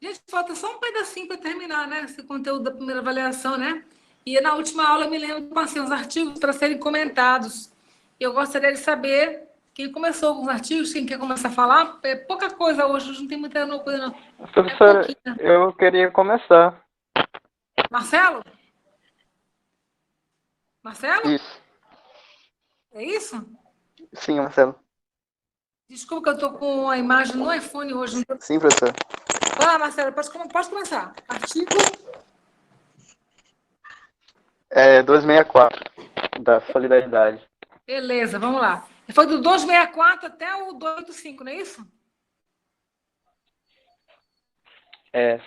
Gente, falta só um pedacinho para terminar, né? Esse conteúdo da primeira avaliação, né? E na última aula eu me lembro que eu passei uns artigos para serem comentados. Eu gostaria de saber quem começou com os artigos, quem quer começar a falar. É pouca coisa hoje não tem muita coisa, não. É Professora, pouquinho. eu queria começar. Marcelo? Marcelo? Isso. É isso? Sim, Marcelo. Desculpa que eu estou com a imagem no iPhone hoje. Sim, professor. Vai lá, Marcelo, pode começar. Artigo. É 264, da solidariedade. Beleza, vamos lá. Foi do 264 até o 285, não é isso?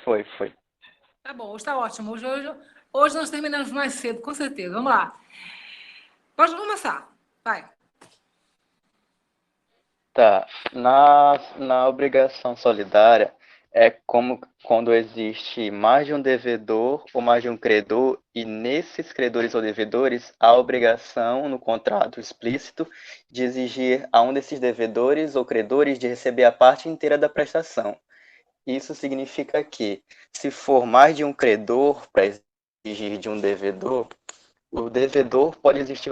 Foi. Tá bom, hoje está ótimo. Hoje nós terminamos mais cedo, com certeza. Vamos lá. Pode começar. Vai. Tá. Na obrigação solidária, é como quando existe mais de um devedor ou mais de um credor, e nesses credores ou devedores, há obrigação no contrato explícito de exigir a um desses devedores ou credores de receber a parte inteira da prestação. Isso significa que, se for mais de um credor para exigir de um devedor, o devedor pode exigir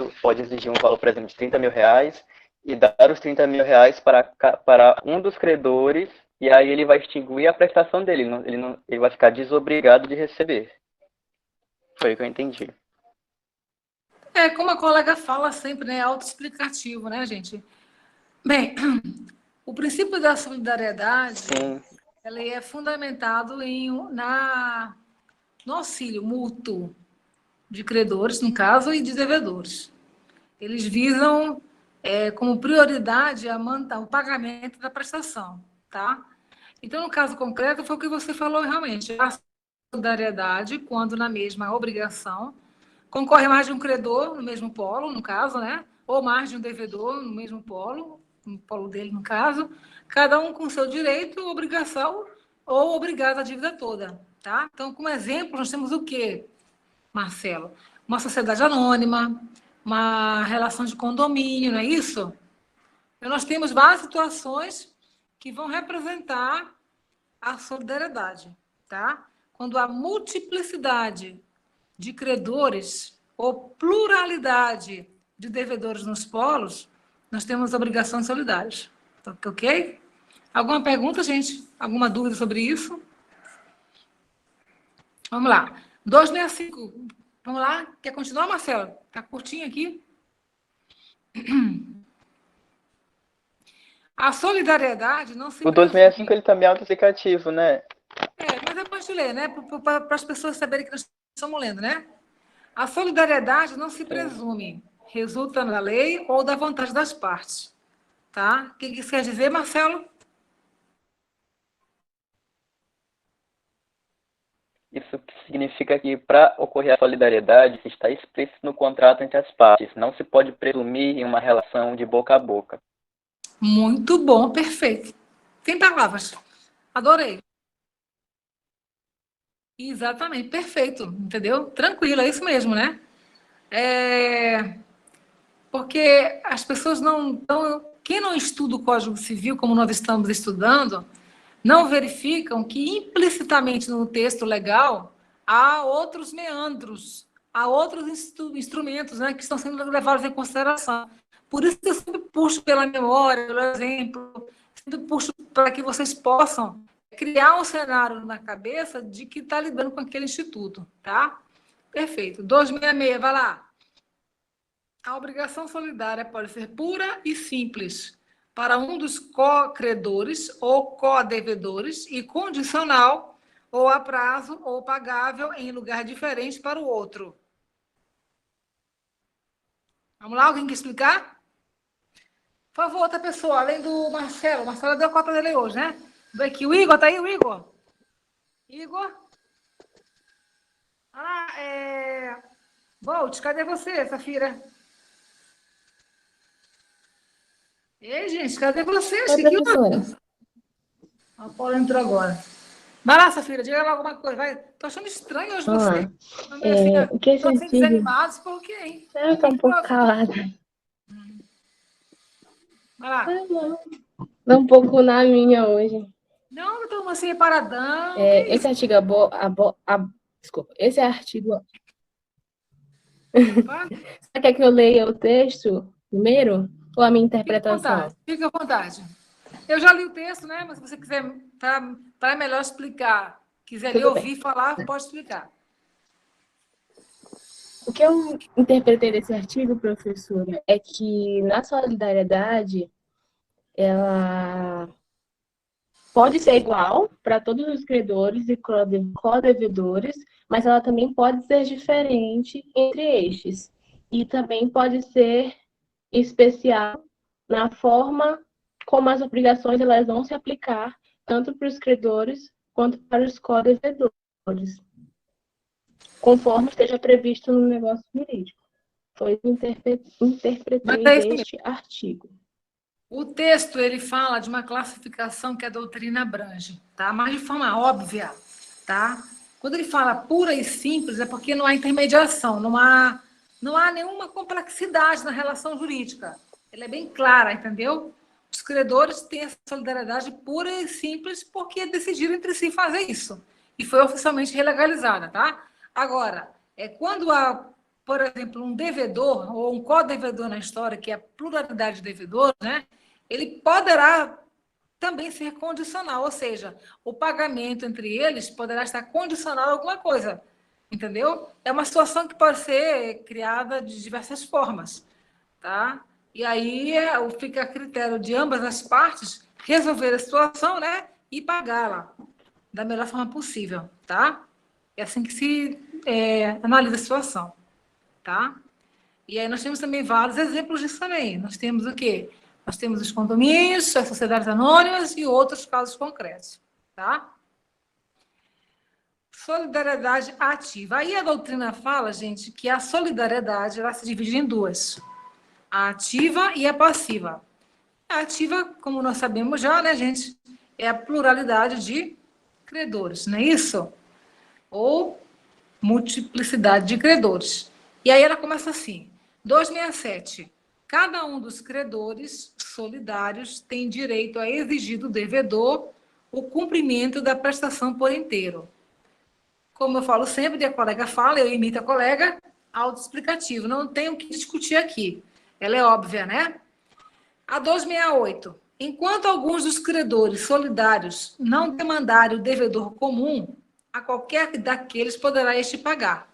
um valor, por exemplo, de R$ 30.000 e dar os R$ 30.000 para um dos credores, e aí ele vai extinguir a prestação dele, ele vai ficar desobrigado de receber. Foi o que eu entendi. É, como a colega fala sempre, né? Autoexplicativo, né, gente? Bem, o princípio da solidariedade, Sim, ele é fundamentado no auxílio mútuo de credores, no caso, e de devedores. Eles visam como prioridade o pagamento da prestação, tá? Então, no caso concreto, foi o que você falou realmente. A solidariedade, quando na mesma obrigação, concorre mais de um credor no mesmo polo, no caso, né? Ou mais de um devedor no mesmo polo, no polo dele, no caso, cada um com seu direito, obrigação ou obrigado à dívida toda, tá? Então, como exemplo, nós temos o quê, Marcelo? Uma sociedade anônima, uma relação de condomínio, não é isso? Então, nós temos várias situações que vão representar a solidariedade, tá? Quando há multiplicidade de credores ou pluralidade de devedores nos polos, nós temos obrigações solidárias. Ok? Alguma pergunta, gente? Alguma dúvida sobre isso? Vamos lá. 265. Vamos lá. Quer continuar, Marcelo? Está curtinho aqui. A solidariedade não se o 265 presume. ele também é autoexplicativo, né? Mas depois de ler, né? Para as pessoas saberem que nós estamos lendo, né? A solidariedade não se Sim. presume. Resulta da lei ou da vontade das partes. Tá? O que isso quer dizer, Marcelo? Isso significa que, para ocorrer a solidariedade, está explícito no contrato entre as partes. Não se pode presumir em uma relação de boca a boca. Muito bom, perfeito. Tem palavras. Adorei. Exatamente, perfeito, entendeu? Tranquilo, é isso mesmo, né? Porque as pessoas não. Quem não estuda o Código Civil, como nós estamos estudando, não verificam que implicitamente no texto legal há outros meandros, há outros instrumentos, né, que estão sendo levados em consideração. Por isso que eu sempre puxo pela memória, pelo exemplo, sempre puxo para que vocês possam criar um cenário na cabeça de que está lidando com aquele instituto, tá? Perfeito. 266, vai lá. A obrigação solidária pode ser pura e simples para um dos co-credores ou co-devedores e condicional ou a prazo ou pagável em lugar diferente para o outro. Vamos lá, alguém quer explicar? Por favor, outra pessoa, além do Marcelo. O Marcelo deu a cota dele hoje, né? Vem aqui, o Igor, tá aí, o Igor? Igor? Bolt, cadê você, Safira? Ei, gente, cadê vocês? Oi, Que professora. a Paula entrou agora. Vai lá, Safira, diga lá alguma coisa. Vai. Tô achando estranho hoje Vamos você. lá. Assim, O que esse tô assim artigo... desanimados, por quê, hein? Eu O tô que um que pouco houve? calada. Vai lá. Tô um pouco na minha hoje. Não, estamos assim, paradão. Esse artigo, desculpa, esse artigo... Opa, Você quer que eu leia o texto primeiro? Ou a minha interpretação? fica à vontade. Eu já li o texto, né? Mas se você quiser, para melhor explicar, quiser ler, Tudo bem. ouvir, falar, pode explicar. O que eu interpretei desse artigo, professora, é que na solidariedade, ela pode ser igual para todos os credores e codevedores, mas ela também pode ser diferente entre estes. E também pode ser especial na forma como as obrigações elas vão se aplicar tanto para os credores quanto para os codevedores, conforme esteja previsto no negócio jurídico. Foi o que interpretei deste artigo. O texto ele fala de uma classificação que a doutrina abrange, tá? Mas de forma óbvia, tá? Quando ele fala pura e simples, é porque não há intermediação, não há nenhuma complexidade na relação jurídica. Ela é bem clara, entendeu? Os credores têm essa solidariedade pura e simples porque decidiram entre si fazer isso. E foi oficialmente relegalizada, tá? Agora, quando há, por exemplo, um devedor ou um co-devedor na história, que é a pluralidade de devedores, né? Ele poderá também ser condicional, ou seja, o pagamento entre eles poderá estar condicionado a alguma coisa, entendeu? É uma situação que pode ser criada de diversas formas, tá? E aí fica a critério de ambas as partes resolver a situação, né? E pagá-la da melhor forma possível, tá? É assim que se analisa a situação, tá? E aí nós temos também vários exemplos disso também. Nós temos o quê? Nós temos os condomínios, as sociedades anônimas e outros casos concretos, tá? Solidariedade ativa. Aí a doutrina fala, gente, que a solidariedade ela se divide em duas: a ativa e a passiva. A ativa, como nós sabemos já, né, gente, é a pluralidade de credores, não é isso? Ou multiplicidade de credores. E aí ela começa assim: 267. Cada um dos credores solidários tem direito a exigir do devedor o cumprimento da prestação por inteiro. Como eu falo sempre, a colega fala, eu imito a colega, autoexplicativo. Não tem o que discutir aqui. Ela é óbvia, né? A 268. Enquanto alguns dos credores solidários não demandarem o devedor comum, a qualquer daqueles poderá este pagar.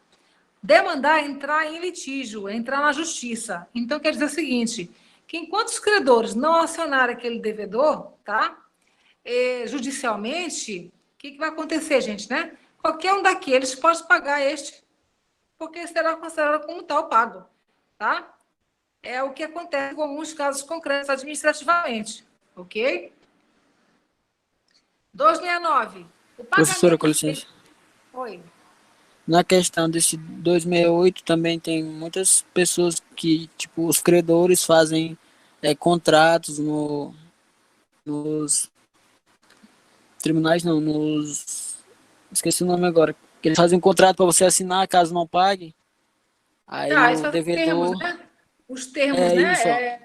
Demandar é entrar em litígio, é entrar na justiça. Então, quer dizer o seguinte, que enquanto os credores não acionarem aquele devedor, tá? Judicialmente, o que vai acontecer, gente, né? Qualquer um daqueles pode pagar este, porque será considerado como tal pago, tá? É o que acontece com alguns casos concretos administrativamente, ok? 269. O Professora, com licença. Oi. Na questão desse 268, também tem muitas pessoas que, tipo, os credores fazem contratos nos tribunais, não, esqueci o nome agora, que eles fazem um contrato para você assinar caso não pague, aí o devedor... Termos, né? Os termos, né?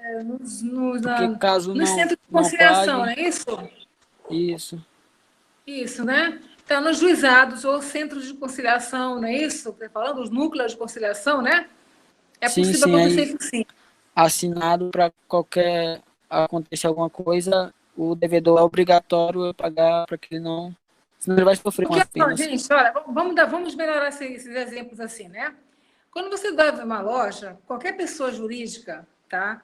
Porque caso no centro de não conciliação, pague, não é isso? Isso. Isso, né? Então, nos juizados ou centros de conciliação, não é isso? Falando, os núcleos de conciliação, né? É possível acontecer isso sim. Assinado para qualquer acontecer alguma coisa, o devedor é obrigatório a pagar para que ele não... Senão ele vai sofrer com as penas. Gente, olha, vamos melhorar esses exemplos assim, né? Quando você deve uma loja, qualquer pessoa jurídica, tá?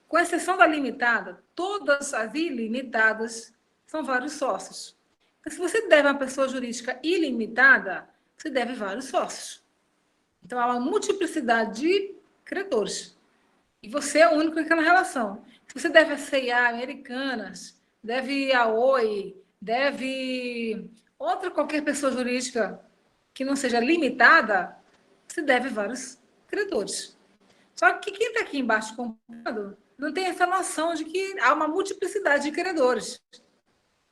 Com exceção da limitada, todas as ilimitadas são vários sócios. Então, se você deve a uma pessoa jurídica ilimitada, você deve vários sócios. Então, há uma multiplicidade de credores. E você é o único naquela relação. Se você deve a C&A, Americanas, deve a Oi, deve qualquer pessoa jurídica que não seja limitada, você deve vários credores. Só que quem está aqui embaixo comprando não tem essa noção de que há uma multiplicidade de credores.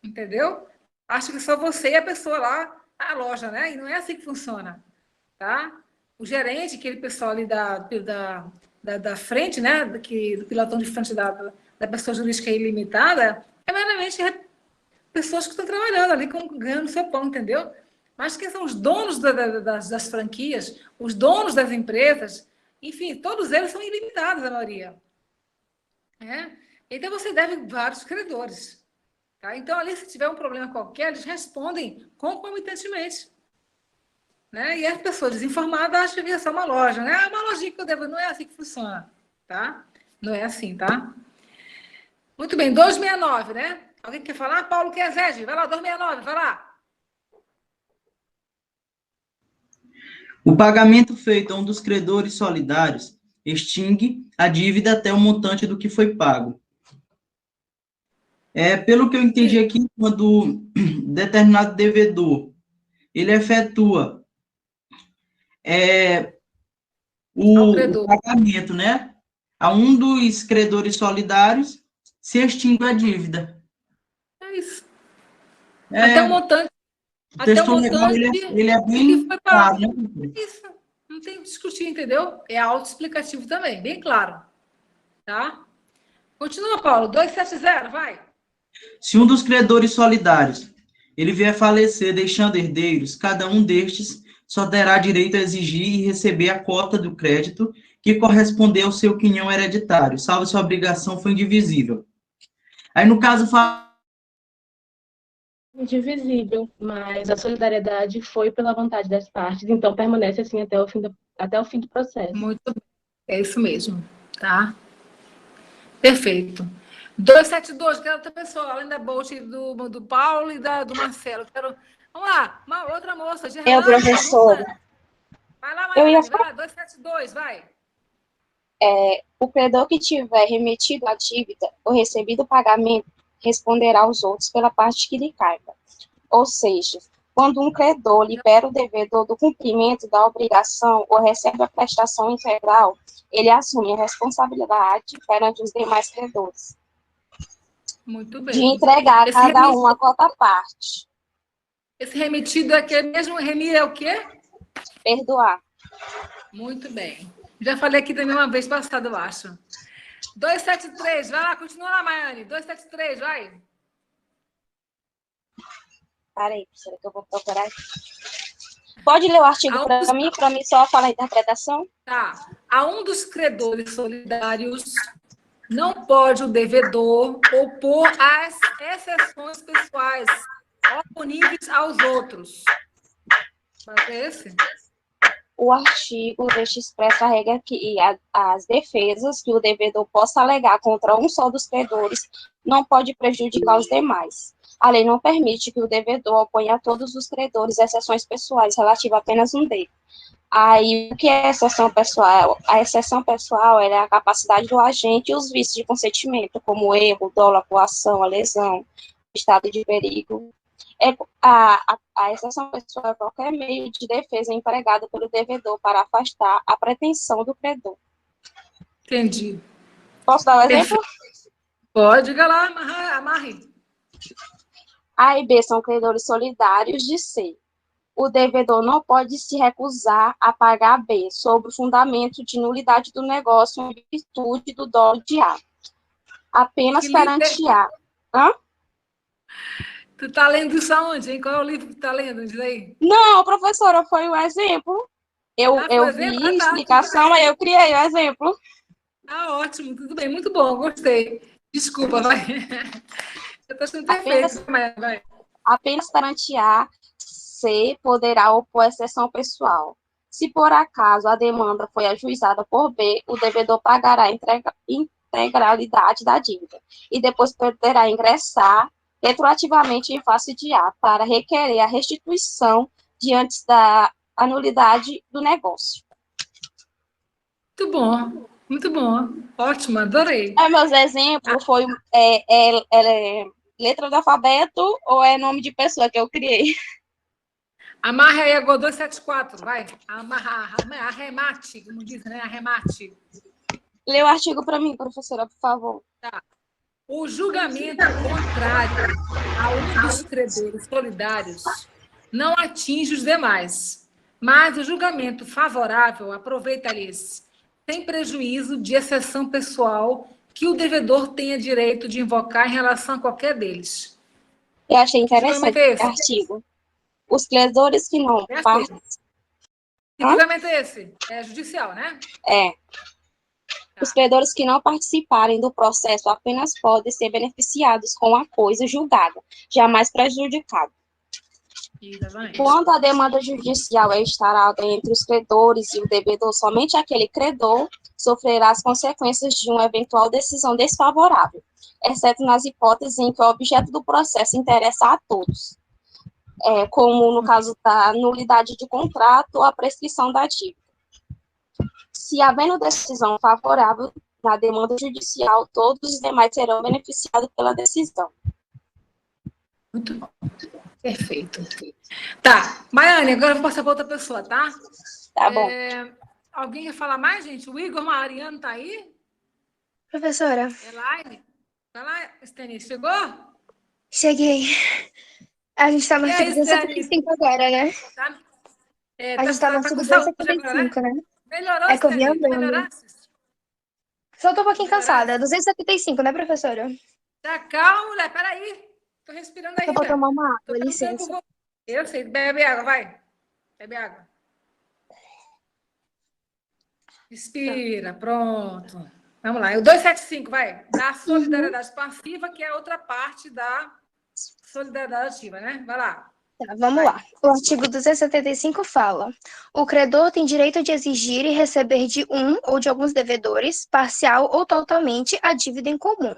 Entendeu? Acho que só você e a pessoa lá, a loja, né? E não é assim que funciona. Tá? O gerente, aquele pessoal ali da frente, né? Do pilotão de frente da pessoa jurídica ilimitada, é meramente pessoas que estão trabalhando ali, ganhando seu pão, entendeu? Mas quem são os donos das franquias, os donos das empresas, enfim, todos eles são ilimitados, a maioria. Então, você deve vários credores. Tá? Então, ali, se tiver um problema qualquer, eles respondem concomitantemente. Né? E as pessoas desinformadas acham que é só uma loja. Né? Uma lojinha que eu devo... Não é assim que funciona. Tá? Não é assim, tá? Muito bem, 269, né? Alguém quer falar? Paulo Quezede, vai lá, 269, vai lá. O pagamento feito a um dos credores solidários extingue a dívida até o montante do que foi pago. Pelo que eu entendi aqui, quando determinado devedor ele efetua o pagamento, né, a um dos credores solidários, se extingue a dívida. É isso. Até o montante. Até o montante ele é bem claro, né? Isso. Não tem que discutir, entendeu? É autoexplicativo também, bem claro. Tá? Continua, Paulo. 270, vai. Se um dos credores solidários ele vier falecer deixando herdeiros, cada um destes só terá direito a exigir e receber a cota do crédito que corresponder ao seu quinhão hereditário, salvo se a obrigação for indivisível. Aí, no caso, indivisível, mas a solidariedade foi pela vontade das partes, então permanece assim até o fim do processo. Muito bem. É isso mesmo, tá? Perfeito. 272, quero outra pessoa, além da Bolt do Paulo e do Marcelo. Vamos lá, uma outra moça. Eu, professora. Vai lá, Maria, vai lá, 272, vai. O credor que tiver remetido a dívida ou recebido o pagamento responderá aos outros pela parte que lhe caiba. Ou seja, quando um credor libera o devedor do cumprimento da obrigação ou recebe a prestação integral, ele assume a responsabilidade perante os demais credores. Muito bem. De entregar a cada um a cota à parte. Esse remetido aqui é mesmo, remir é o quê? Perdoar. Muito bem. Já falei aqui também uma vez passada, eu acho. 273, vai lá, continua lá, Maiane. 273, vai. Peraí, professora, que eu vou procurar aqui. Pode ler o artigo para mim só falar a interpretação? Tá. A um dos credores solidários não pode o devedor opor às exceções pessoais oponíveis aos outros. Vai ser esse? O artigo deste expressa a regra que as defesas que o devedor possa alegar contra um só dos credores não pode prejudicar os demais. A lei não permite que o devedor oponha a todos os credores exceções pessoais relativas a apenas um deles. Aí, o que é exceção pessoal? A exceção pessoal é a capacidade do agente e os vícios de consentimento, como o erro, o dolo, a coação, a lesão, o estado de perigo. A exceção pessoal é qualquer meio de defesa empregado pelo devedor para afastar a pretensão do credor. Entendi. Posso dar um exemplo? Pode, diga lá, amarre. A e B são credores solidários de C. O devedor não pode se recusar a pagar B sob o fundamento de nulidade do negócio em virtude do dolo de A. Apenas perante A. Hã? Tu tá lendo isso aonde, hein? Qual é o livro que tu tá lendo? Diz aí. Não, professora, foi um exemplo. Eu vi a explicação, aí eu criei o exemplo. Ah, ótimo, tudo bem, muito bom, gostei. Desculpa, vai. Eu tô achando perfeito, vai. Apenas perante A, C poderá opor exceção pessoal. Se por acaso a demanda foi ajuizada por B, o devedor pagará a integralidade da dívida e depois poderá ingressar retroativamente em face de A para requerer a restituição diante da anulidade do negócio. Muito bom, ótimo, adorei. Meus exemplos foi letra do alfabeto ou é nome de pessoa que eu criei? Amarra aí agora 274, vai. Arremate, como diz, né? Arremate. Lê o artigo para mim, professora, por favor. Tá. O julgamento contrário a um dos credores solidários não atinge os demais, mas o julgamento favorável aproveita-lhes, sem prejuízo de exceção pessoal que o devedor tenha direito de invocar em relação a qualquer deles. Eu achei Que julgamento interessante é esse esse? artigo. Os credores que não participam. Que julgamento é esse? É judicial, né? Os credores que não participarem do processo apenas podem ser beneficiados com a coisa julgada, jamais prejudicado. Exatamente. Quando a demanda judicial é instalada entre os credores e o devedor, somente aquele credor sofrerá as consequências de uma eventual decisão desfavorável, exceto nas hipóteses em que o objeto do processo interessa a todos, como no caso da nulidade de contrato ou a prescrição da dívida. Se havendo decisão favorável na demanda judicial, todos os demais serão beneficiados pela decisão. Muito bom. Perfeito. Tá. Maiane, agora eu vou passar para outra pessoa, tá? Tá bom. Alguém quer falar mais, gente? O Igor Mariano tá aí? Professora, Elaine? Vai lá, Steny, chegou? cheguei. A gente tá no E aí, artigo 275 agora, né? Tá, A gente tá no artigo com saúde agora, 275, né? Melhorou, É que eu vi Steny? andando. Melhorasse? Só tô um pouquinho cansada. 275, né, professora? Tá, calma, mulher, peraí. Tô respirando Eu vou ainda. tomar uma Tô água, perguntando licença. por você. Eu sei, bebe água, vai. Bebe água. Respira, pronto. Vamos lá, o 275, vai. Da solidariedade passiva, que é a outra parte da solidariedade ativa, né? Vai lá. Tá, vamos lá. O artigo 275 fala: o credor tem direito de exigir e receber de um ou de alguns devedores, parcial ou totalmente, a dívida em comum.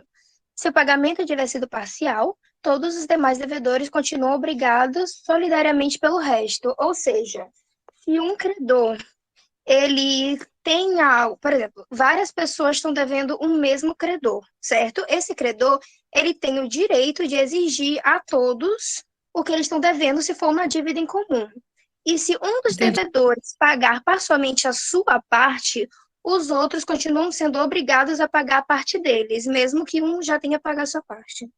Se o pagamento tiver sido parcial, todos os demais devedores continuam obrigados solidariamente pelo resto. Ou seja, se um credor ele tem algo, por exemplo, várias pessoas estão devendo um mesmo credor, certo? Esse credor, ele tem o direito de exigir a todos o que eles estão devendo se for uma dívida em comum. E se um dos devedores pagar parcialmente a sua parte, os outros continuam sendo obrigados a pagar a parte deles, mesmo que um já tenha pago a sua parte.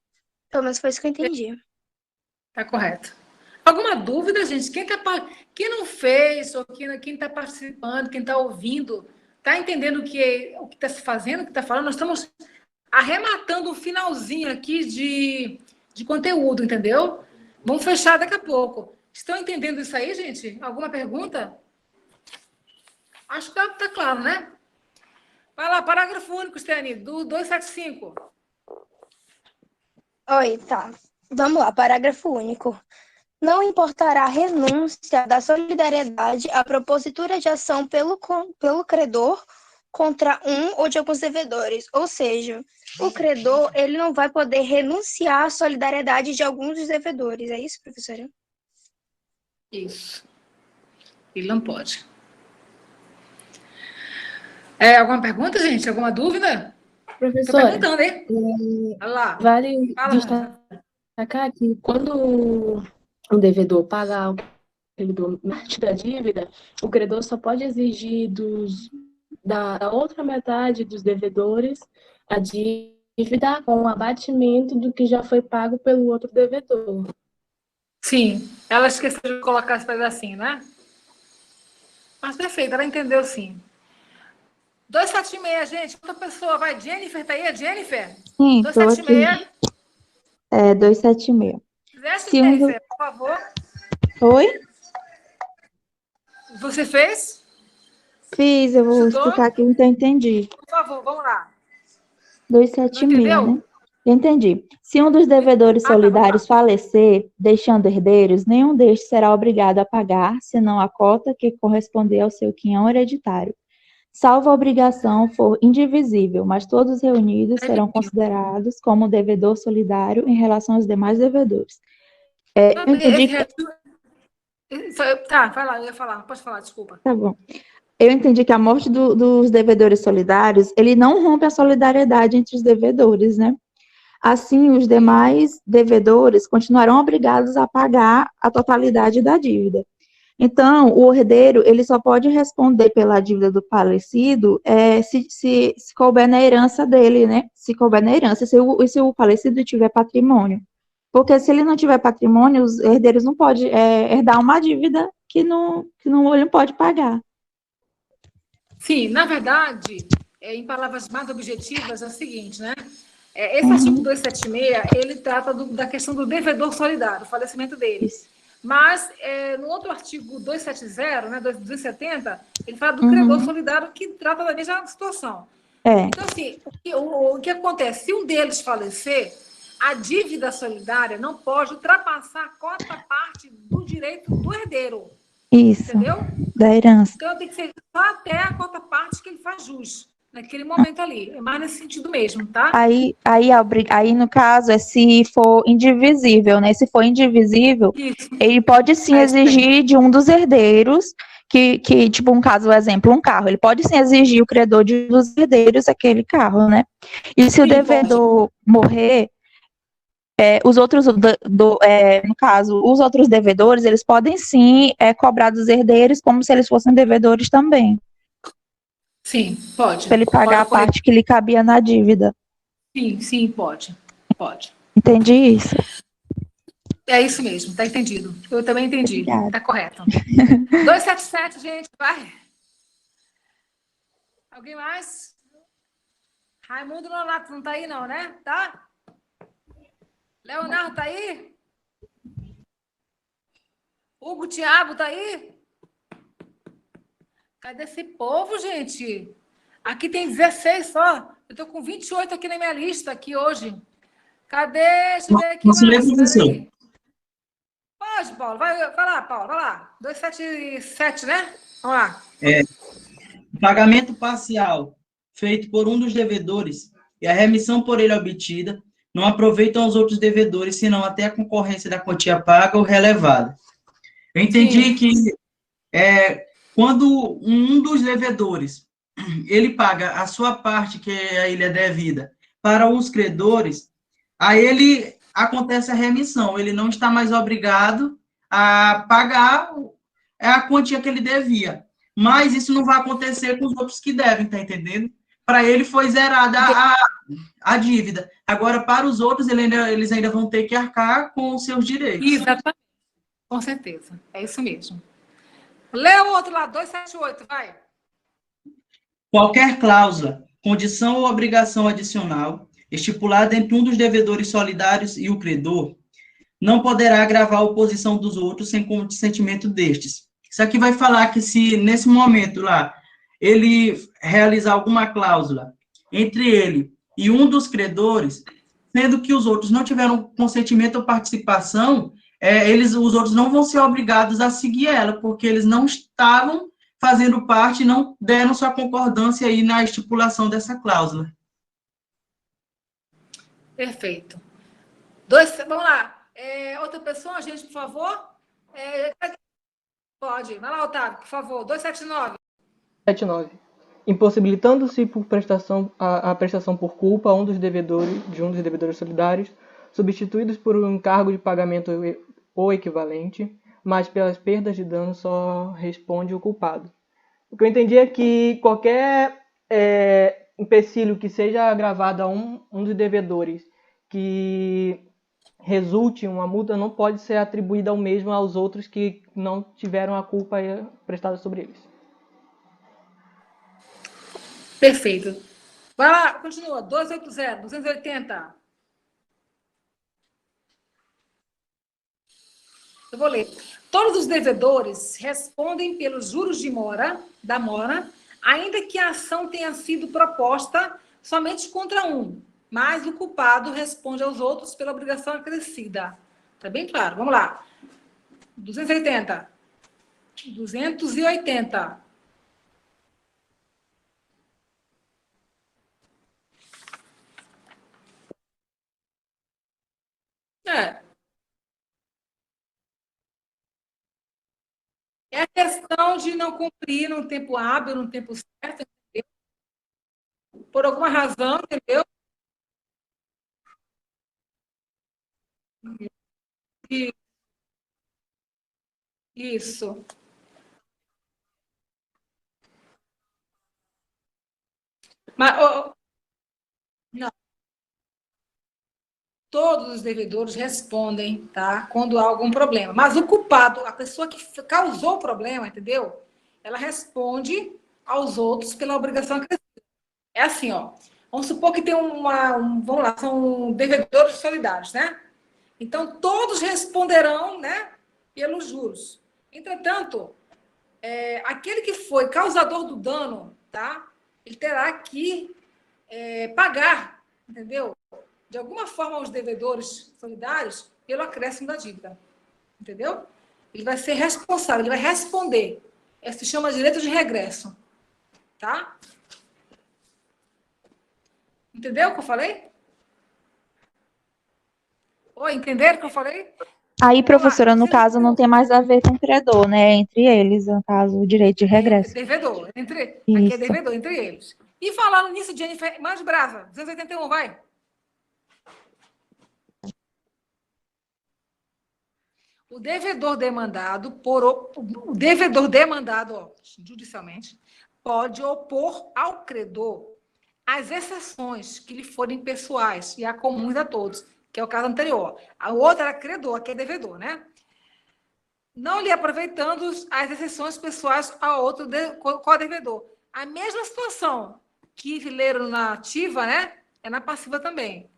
Pelo menos foi isso que eu entendi. Tá correto. Alguma dúvida, gente? Quem não fez, ou quem está participando, quem está ouvindo, está entendendo o que está se fazendo, o que está falando? Nós estamos arrematando um finalzinho aqui de conteúdo, entendeu? Vamos fechar daqui a pouco. Estão entendendo isso aí, gente? Alguma pergunta? Acho que está claro, né? Vai lá, parágrafo único, Steny, do 275. Oi, tá. Vamos lá, parágrafo único. Não importará a renúncia da solidariedade à propositura de ação pelo credor contra um ou de alguns devedores. Ou seja, o credor ele não vai poder renunciar à solidariedade de alguns dos devedores. É isso, professora? Isso. Ele não pode. Alguma pergunta, gente? Alguma dúvida? Professora, Estou perguntando, hein? Olha lá. vale Fala, destacar que quando o devedor paga o credor parte da dívida, o credor só pode exigir da outra metade dos devedores a dívida com o abatimento do que já foi pago pelo outro devedor. Sim, ela esqueceu de colocar esse pedacinho, né? Mas perfeito, ela entendeu sim. 276, gente. Outra pessoa, vai. Jennifer, tá aí? A Jennifer? Sim, estou aqui. 276. 276. Fizesse, Se Jennifer, por favor. Oi? Você fez? Fiz, eu vou Estudou? explicar aqui, então entendi. Por favor, vamos lá. 276, Não né? Entendi. Se um dos devedores solidários falecer, deixando herdeiros, nenhum destes será obrigado a pagar, senão a cota que corresponder ao seu quinhão hereditário. Salvo a obrigação for indivisível, mas todos reunidos serão considerados como devedor solidário em relação aos demais devedores. Eu entendi Tá, vai lá, eu ia falar. Pode falar, desculpa. Tá bom. Eu entendi que a morte dos devedores solidários, ele não rompe a solidariedade entre os devedores, né? Assim, os demais devedores continuarão obrigados a pagar a totalidade da dívida. Então, o herdeiro, ele só pode responder pela dívida do falecido se couber na herança dele, né? Se couber na herança, se o falecido tiver patrimônio. Porque se ele não tiver patrimônio, os herdeiros não podem herdar uma dívida que ele não pode pagar. Sim, na verdade, em palavras mais objetivas, é o seguinte, né? Esse artigo 276, ele trata da questão do devedor solidário, o falecimento deles. Mas, no outro artigo 270, né, 270, ele fala do credor solidário, que trata da mesma situação. Então, assim, o que acontece? Se um deles falecer, a dívida solidária não pode ultrapassar a cota parte do direito do herdeiro. Isso. Entendeu? Da herança. Então, tem que ser só até a cota parte que ele faz jus, naquele momento ali. É mais nesse sentido mesmo, tá? Aí, no caso, é se for indivisível, né? Se for indivisível, ele pode sim exigir de um dos herdeiros, que tipo, um caso, exemplo, um carro. Ele pode sim exigir o credor de um dos herdeiros aquele carro, né? E se o devedor morrer, os outros, no caso, os outros devedores, eles podem sim cobrar dos herdeiros como se eles fossem devedores também. Sim, pode. Para ele pagar a parte que lhe cabia na dívida. Sim, pode. Pode. Entendi isso. É isso mesmo, tá entendido. Eu também entendi. Obrigada. Tá correto. 277, gente, vai. Alguém mais? Raimundo Nonato não tá aí, não, né? Tá? Leonardo tá aí? Hugo Thiago tá aí? Cadê esse povo, gente? Aqui tem 16 só. Eu tô com 28 aqui na minha lista, aqui hoje. Cadê? Deixa eu ver aqui mais. Pode, Paulo. Vai lá, Paulo. Vai lá. 277, né? Vamos lá. Pagamento parcial feito por um dos devedores e a remissão por ele obtida não aproveitam os outros devedores, senão até a concorrência da quantia paga ou relevada. Eu entendi que quando um dos devedores ele paga a sua parte, que a ele é devida, para os credores, a ele acontece a remissão, ele não está mais obrigado a pagar a quantia que ele devia. Mas isso não vai acontecer com os outros que devem, tá entendendo? Para ele foi zerada a dívida. Agora, para os outros, eles ainda vão ter que arcar com os seus direitos. Exatamente. Com certeza. É isso mesmo. Lê o outro lado, 278, vai. Qualquer cláusula, condição ou obrigação adicional estipulada entre um dos devedores solidários e o credor não poderá agravar a oposição dos outros sem consentimento destes. Isso aqui vai falar que se, nesse momento lá, ele realizar alguma cláusula entre ele e um dos credores, sendo que os outros não tiveram consentimento ou participação, os outros não vão ser obrigados a seguir ela, porque eles não estavam fazendo parte, não deram sua concordância aí na estipulação dessa cláusula. Perfeito. Vamos lá. Outra pessoa, gente, por favor? Pode. Vai lá, Otávio, por favor. 279. 79. Impossibilitando-se por a prestação por culpa de um dos devedores solidários, substituídos por um encargo de pagamento ou equivalente, mas pelas perdas de dano só responde o culpado. O que eu entendi é que qualquer empecilho que seja agravado a um dos devedores que resulte em uma multa não pode ser atribuída ao mesmo aos outros que não tiveram a culpa prestada sobre eles. Perfeito. Vai lá, continua. 280, 280. Eu vou ler. Todos os devedores respondem pelos juros de mora, ainda que a ação tenha sido proposta somente contra um, mas o culpado responde aos outros pela obrigação acrescida. Está bem claro? Vamos lá. 280. 280. É a questão de não cumprir num tempo hábil, num tempo certo, entendeu? Por alguma razão, entendeu? Isso. Mas, não. Todos os devedores respondem, tá? Quando há algum problema. Mas o culpado, a pessoa que causou o problema, entendeu? Ela responde aos outros pela obrigação acrescida. É assim, ó. Vamos supor que tem vamos lá, são devedores solidários, né? Então, todos responderão, né, pelos juros. Entretanto, aquele que foi causador do dano, tá? Ele terá que pagar, entendeu? De alguma forma, aos devedores solidários pelo acréscimo da dívida, entendeu? Ele vai ser responsável, ele vai responder. Isso se chama direito de regresso, tá? Entendeu o que eu falei? Oi, entenderam o que eu falei? Aí, professora, no caso, não tem mais a ver com o credor, né? Entre eles, no caso, o direito de regresso. Devedor. Aqui é Isso. devedor, entre eles. E falando nisso, Jennifer, mais brasa, 281, vai. O devedor demandado, judicialmente, pode opor ao credor as exceções que lhe forem pessoais e a comuns a todos, que é o caso anterior. A outra era credor, aqui é devedor, né? Não lhe aproveitando as exceções pessoais a outro co-devedor. A mesma situação que leram na ativa, né? É na passiva também.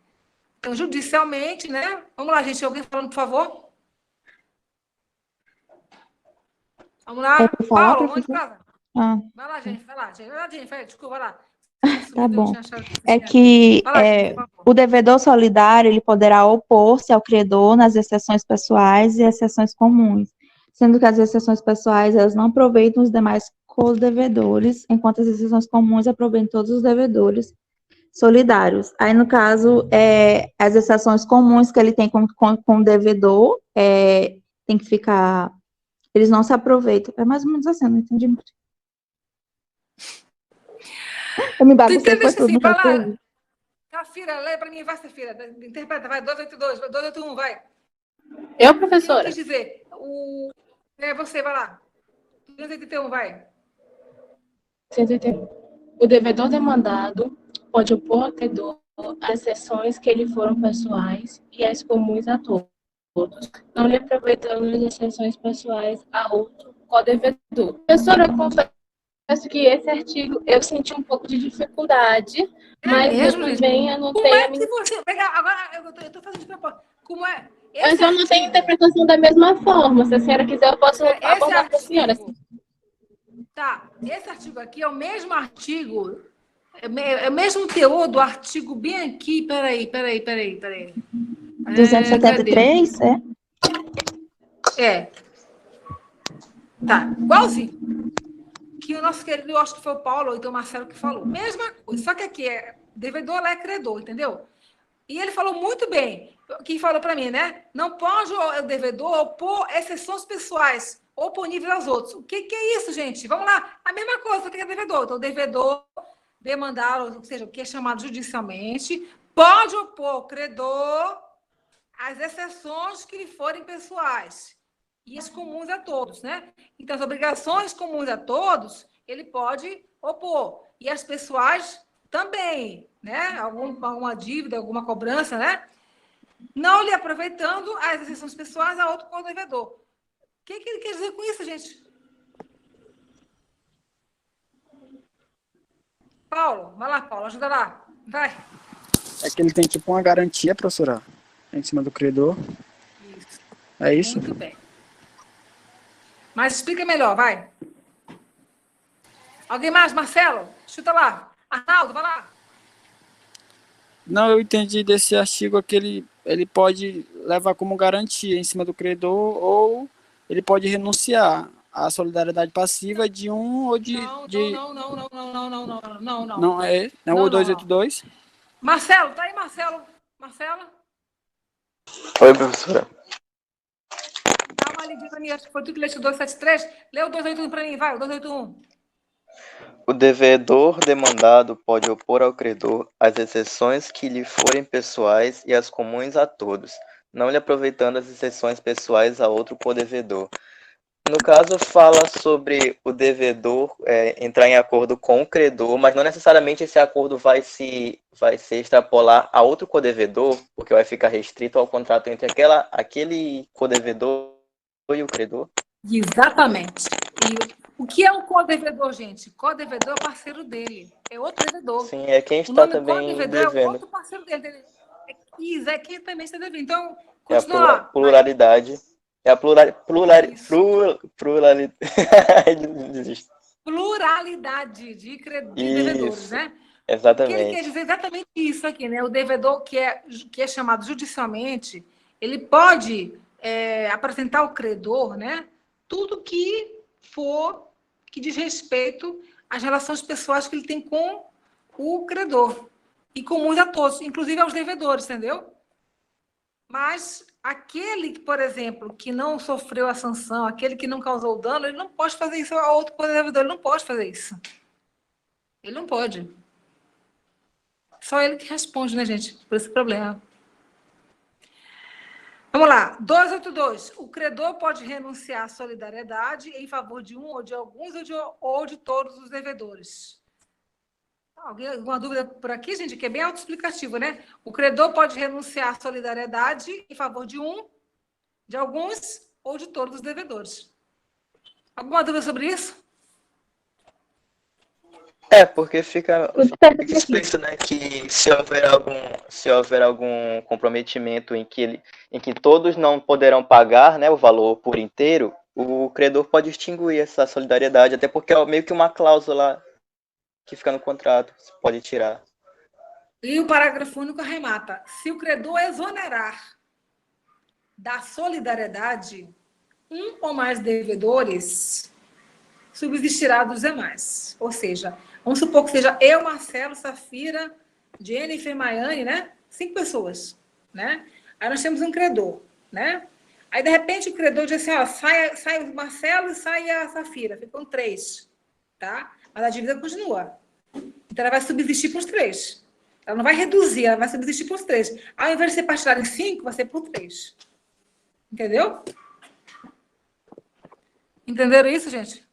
Então, judicialmente, né? Vamos lá, gente. Alguém falando, por favor? Vamos lá. Paulo, vamos de casa. Vai lá, gente. Vai lá, gente. Desculpa, vai lá. Tá bom. É que o devedor solidário, ele poderá opor-se ao credor nas exceções pessoais e exceções comuns, sendo que as exceções pessoais, elas não aproveitam os demais co-devedores, enquanto as exceções comuns aproveitam todos os devedores solidários. Aí, no caso, as exceções comuns que ele tem com o devedor, tem que ficar... Eles não se aproveitam. É mais ou menos assim, eu não entendi muito. Eu me baguncei, foi tudo. Safira, lê para mim, vai, Safira. Interpreta, vai, 282, 281, vai. Eu, professora? Eu quis dizer, você, vai lá. 281, vai. 181. O devedor demandado pode opor ao credor as exceções que lhe foram pessoais e as comuns a todos, não lhe aproveitando as exceções pessoais a outro co-devedor. Professora, eu confesso que esse artigo eu senti um pouco de dificuldade, mas mesmo, eu também anotei... Como é que você... Agora, eu estou fazendo de propósito. Como é... Mas eu não tenho interpretação da mesma forma. Se a senhora quiser, eu posso abordar para a senhora. Tá, esse artigo aqui é o mesmo artigo, é o mesmo teor do artigo bem aqui, peraí. 273, Tá, igualzinho. Que o nosso querido, eu acho que foi o Paulo, ou então o Marcelo que falou. Mesma coisa, só que aqui é devedor, lá é credor, entendeu? E ele falou muito bem, que falou para mim, né? Não pode o devedor opor exceções pessoais oponíveis aos outros. O que é isso, gente? Vamos lá. A mesma coisa que é devedor. Então, o devedor demandado, ou seja, o que é chamado judicialmente, pode opor ao credor as exceções que lhe forem pessoais e as comuns a todos, né? Então, as obrigações comuns a todos, ele pode opor. E as pessoais também, né? Alguma dívida, alguma cobrança, né? Não lhe aproveitando as exceções pessoais a outro co-devedor. O que ele quer dizer com isso, gente? Paulo, vai lá, Paulo, ajuda lá. Vai. É que ele tem tipo uma garantia, professora, em cima do credor. Isso. É isso? Muito bem. Mas explica melhor, vai. Alguém mais? Marcelo? Chuta lá. Arnaldo, vai lá. Não, eu entendi desse artigo que ele pode levar como garantia em cima do credor ou ele pode renunciar à solidariedade passiva de um ou de... Não. Não é? Não, o 282? Marcelo, tá aí, Marcelo? Marcelo? Oi, professora. Dá uma lidinha pra mim, acho que foi tu que leu o 273. Lê o 281 pra mim, vai, o 281. O devedor demandado pode opor ao credor as exceções que lhe forem pessoais e as comuns a todos, não lhe aproveitando as exceções pessoais a outro co-devedor. No caso, fala sobre o devedor entrar em acordo com o credor, mas não necessariamente esse acordo vai se extrapolar a outro co-devedor, porque vai ficar restrito ao contrato entre aquele co-devedor e o credor. Exatamente. E O que é um co-devedor, gente? Co-devedor é o parceiro dele, é outro devedor. Sim, é quem O está nome também co-devedor é o devendo. outro parceiro dele. É quem também está devendo. Então, É a continua lá. pluralidade. É a Isso. Pluralidade de devedores, Isso, né? O que ele quer exatamente. dizer é exatamente isso aqui, né? O devedor que é chamado judicialmente, ele pode apresentar ao credor, né? Tudo que diz respeito às relações pessoais que ele tem com o credor e comuns a todos, inclusive aos devedores, entendeu? Mas aquele, por exemplo, que não sofreu a sanção, aquele que não causou dano, ele não pode fazer isso ao outro devedor, ele não pode fazer isso. Ele não pode. Só ele que responde, né, gente, por esse problema. Vamos lá. 282. O credor pode renunciar à solidariedade em favor de um ou de alguns ou de todos os devedores. Alguma dúvida por aqui, gente? Que é bem autoexplicativo, né? O credor pode renunciar à solidariedade em favor de um, de alguns ou de todos os devedores. Alguma dúvida sobre isso? Porque fica explícito, né, que se houver algum comprometimento em que todos não poderão pagar, né, o valor por inteiro, o credor pode extinguir essa solidariedade, até porque é meio que uma cláusula que fica no contrato, você pode tirar. E o parágrafo único arremata: se o credor exonerar da solidariedade um ou mais devedores, subsistirá dos demais. Ou seja, vamos supor que seja eu, Marcelo, Safira, Jennifer, Maiane, né? 5 pessoas, né? Aí nós temos um credor, né? Aí, de repente, o credor diz assim, ó, sai o Marcelo e sai a Safira. Ficam 3, tá? Mas a dívida continua. Então, ela vai subsistir para os 3. Ela não vai reduzir, ela vai subsistir para os 3. Ao invés de ser partilhada em 5, vai ser por 3. Entendeu? Entenderam isso, gente?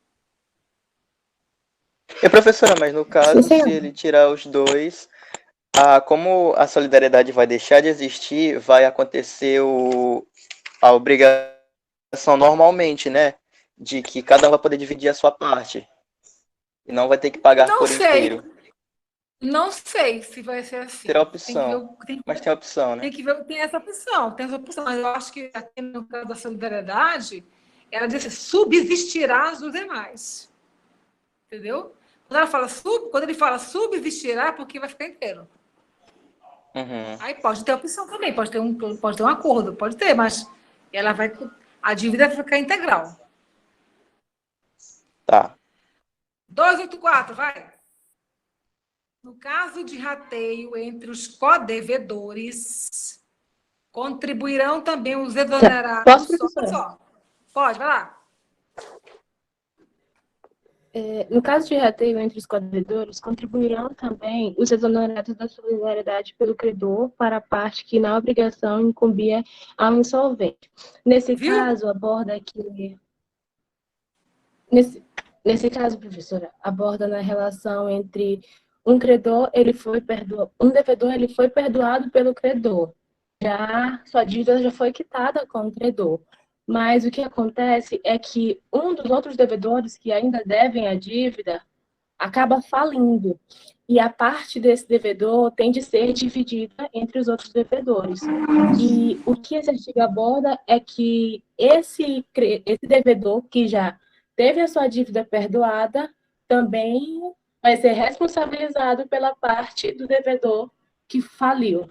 Professora, mas no caso, se ele tirar os 2, como a solidariedade vai deixar de existir, vai acontecer a obrigação normalmente, né? De que cada um vai poder dividir a sua parte. E não vai ter que pagar por inteiro. Não sei se vai ser assim. Terá opção. Mas tem a opção, né? Tem que ver, tem essa opção. Mas eu acho que aqui no caso da solidariedade, ela diz assim, subsistirá dos demais. Entendeu? Quando ele fala subsistirá, é porque vai ficar inteiro. Uhum. Aí pode ter opção também, pode ter um acordo, pode ter, mas a dívida vai ficar integral. Tá. 284, vai. No caso de rateio entre os codevedores, contribuirão também os exonerados. Posso, professora? Pode, vai lá. No caso de rateio entre os codevedores, contribuirão também os exonerados da solidariedade pelo credor para a parte que na obrigação incumbia ao insolvente. Nesse caso, aborda aqui... Nesse caso, professora, aborda na relação entre um devedor ele foi perdoado pelo credor. Já sua dívida já foi quitada com o credor. Mas o que acontece é que um dos outros devedores que ainda devem a dívida acaba falindo. E a parte desse devedor tem de ser dividida entre os outros devedores. E o que esse artigo aborda é que esse devedor que já teve a sua dívida perdoada também vai ser responsabilizado pela parte do devedor que faliu.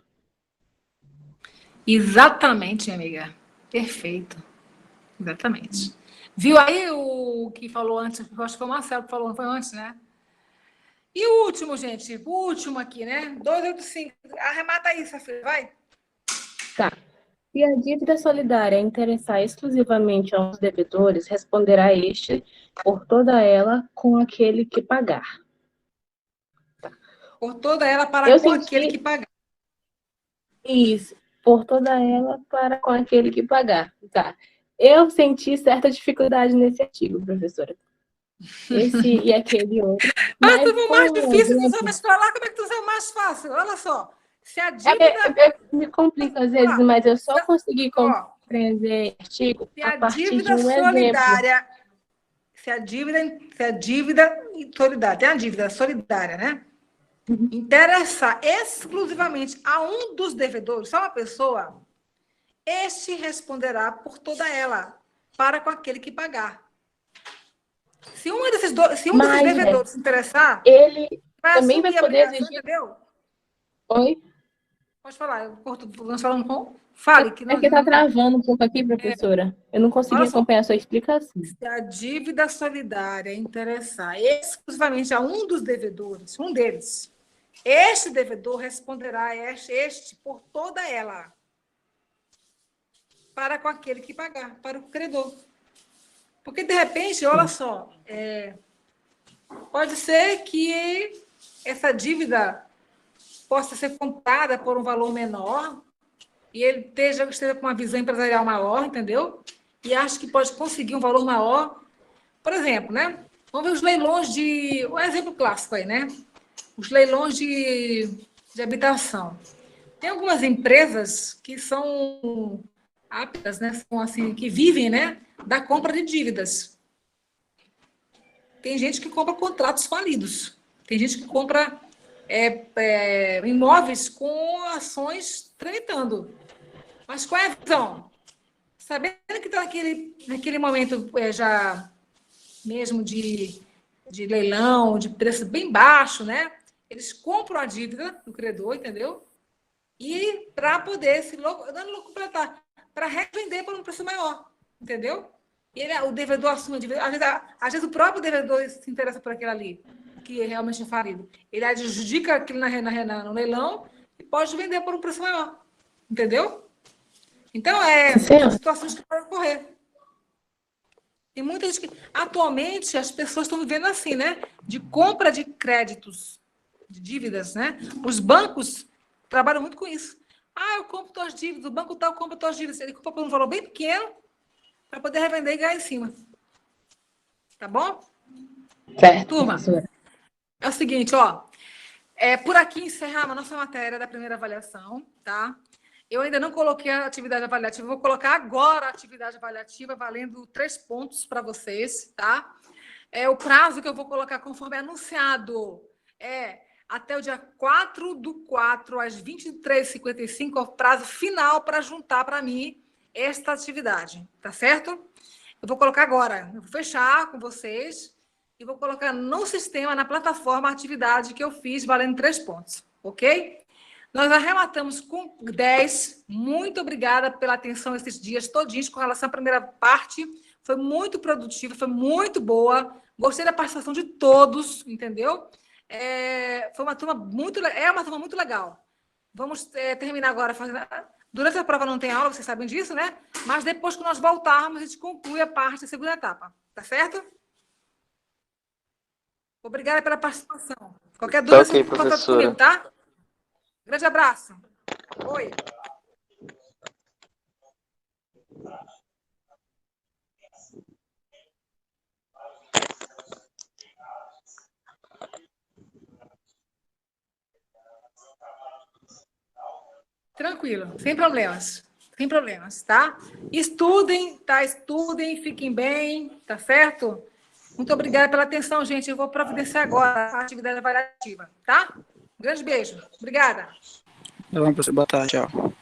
Exatamente, amiga. Perfeito. Exatamente. Viu aí o que falou antes? Eu acho que foi o Marcelo que falou, não foi antes, né? E o último, gente? O último aqui, né? 285. Arremata aí, Safira, vai. Tá. Se a dívida solidária interessar exclusivamente aos devedores, responderá este por toda ela com aquele que pagar. Tá. Por toda ela para com aquele que pagar. Isso. Por toda ela para com aquele que pagar. Tá. Eu senti certa dificuldade nesse artigo, professora. Esse e aquele outro. Mas tu o mais difícil, tu vai falar como é que tu é o mais fácil. Olha só. Se a dívida... me complica às vezes, mas eu só consegui compreender artigo a partir de um exemplo. se a dívida solidária, tem a dívida solidária, né? Interessar exclusivamente a um dos devedores, só uma pessoa, este responderá por toda ela, para com aquele que pagar. Se um desses devedores se interessar, ele vai também vai assumir a poder obrigação, exigir. entendeu? Oi? Pode falar, eu corto, nós falando com... Fale. Que É que tá travando um pouco aqui, professora. Eu não consegui Olha só. acompanhar a sua explicação. Se a dívida solidária interessar exclusivamente a um dos devedores, um deles, este devedor responderá a este por toda ela, para com aquele que pagar, para o credor. Porque, de repente, olha só, pode ser que essa dívida possa ser comprada por um valor menor e ele esteja com uma visão empresarial maior, entendeu? E acha que pode conseguir um valor maior. Por exemplo, né? Vamos ver os leilões de... Um exemplo clássico aí, né? Os leilões de habitação. Tem algumas empresas que são aptas, né? São assim, que vivem, né? Da compra de dívidas. Tem gente que compra contratos falidos. Tem gente que compra imóveis com ações tramitando. Mas qual é a visão? Sabendo que está naquele momento já mesmo de leilão, de preço bem baixo, né? Eles compram a dívida do credor, entendeu? E para poder dando lucro para revender por um preço maior, entendeu? E o devedor assume a dívida. Às vezes o próprio devedor se interessa por aquilo ali, que realmente é falido. Ele adjudica aquilo no leilão e pode vender por um preço maior, entendeu? Então, são situações que podem ocorrer. Tem muita gente que... Atualmente, as pessoas estão vivendo assim, né? De compra de créditos, de dívidas, né? Os bancos trabalham muito com isso. Eu compro tuas dívidas, o banco tal compra tuas dívidas. Ele compra por um valor bem pequeno para poder revender e ganhar em cima. Tá bom? Certo, turma, professora. é o seguinte, ó. Por aqui encerramos a nossa matéria da primeira avaliação, tá? Eu ainda não coloquei a atividade avaliativa, vou colocar agora a atividade avaliativa, valendo 3 pontos para vocês, tá? O prazo que eu vou colocar conforme anunciado até o dia 4/4, às 23h55, é o prazo final para juntar para mim esta atividade, tá certo? Eu vou colocar agora, eu vou fechar com vocês e vou colocar no sistema, na plataforma, a atividade que eu fiz, valendo 3 pontos, ok? Nós arrematamos com 10. Muito obrigada pela atenção esses dias todinhos com relação à primeira parte. Foi muito produtiva, foi muito boa. Gostei da participação de todos, entendeu? Foi uma turma muito legal. Vamos terminar agora fazendo... Durante a prova não tem aula, vocês sabem disso, né? Mas depois que nós voltarmos, a gente conclui a parte da segunda etapa. Tá certo? Obrigada pela participação. Qualquer dúvida, Ok, você conta professora. comigo, tá? Grande abraço. Oi. Tranquilo, sem problemas. Sem problemas, tá? Estudem, tá? Estudem, fiquem bem, tá certo? Muito obrigada pela atenção, gente. Eu vou providenciar agora a atividade avaliativa, tá? Um grande beijo. Obrigada. Tá bom, professor. Boa tarde, tchau.